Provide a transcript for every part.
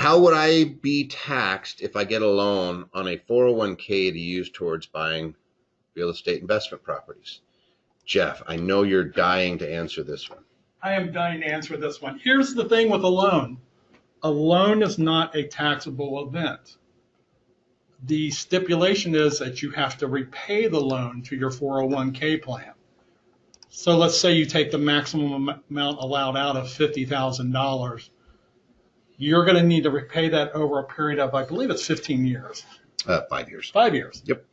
how would I be taxed if I get a loan on a 401k to use towards buying real estate investment properties? Jeff, I know you're dying to answer this one. I am dying to answer this one. Here's the thing with a loan. A loan is not a taxable event. The stipulation is that you have to repay the loan to your 401k plan. So let's say you take the maximum amount allowed out of $50,000. You're going to need to repay that over a period of, I believe it's 15 years. 5 years. 5 years. Yep.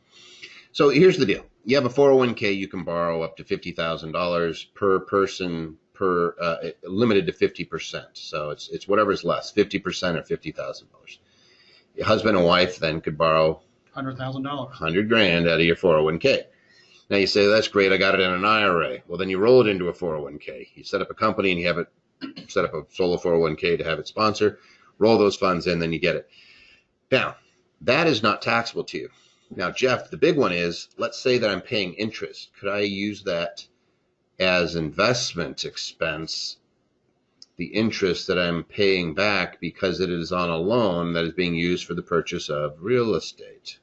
So here's the deal. You have a 401k, you can borrow up to $50,000 per person, limited to 50%. So it's whatever's less, 50% or $50,000. Your husband and wife then could borrow $100,000. $100,000 out of your 401k. Now you say, that's great, I got it in an IRA. Well, then you roll it into a 401k. You set up a company and you have it set up a solo 401k to have it sponsor, roll those funds in, then you get it. Now, that is not taxable to you. Now, Jeff, the big one is, let's say that I'm paying interest. Could I use that as investment expense, the interest that I'm paying back because it is on a loan that is being used for the purchase of real estate?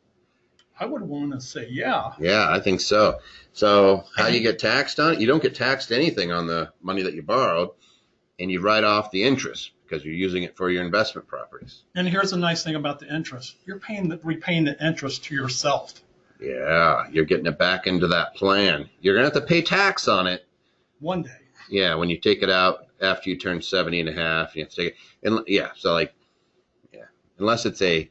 I would want to say, yeah. Yeah, I think so. So how do you get taxed on it? You don't get taxed anything on the money that you borrowed, and you write off the interest because you're using it for your investment properties. And here's the nice thing about the interest. You're repaying the interest to yourself. Yeah, you're getting it back into that plan. You're going to have to pay tax on it. One day. Yeah, when you take it out after you turn 70 and a half, you have to take it. And yeah, so like, yeah, unless it's a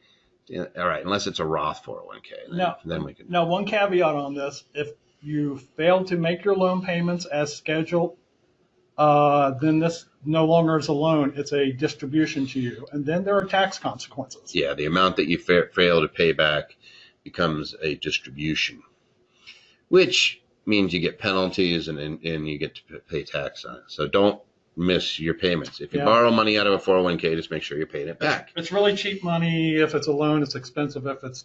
Roth 401k, then we can. Now, one caveat on this: if you fail to make your loan payments as scheduled, then this no longer is a loan; it's a distribution to you, and then there are tax consequences. Yeah, the amount that you fail to pay back becomes a distribution, which means you get penalties and you get to pay tax on it. So don't miss your payments. If you borrow money out of a 401k, just make sure you're paying it back. It's really cheap money. If it's a loan, it's expensive if it's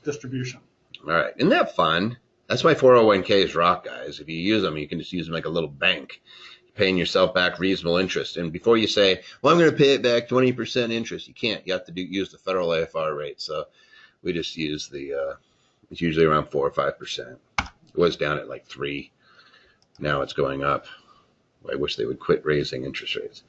distribution. All right. Isn't that fun? That's why 401ks rock, guys. If you use them, you can just use them like a little bank, paying yourself back reasonable interest. And before you say, well, I'm going to pay it back 20% interest, you can't. You have to use the federal AFR rate. So we just use it's usually around 4 or 5%. It was down at like 3. Now it's going up. I wish they would quit raising interest rates.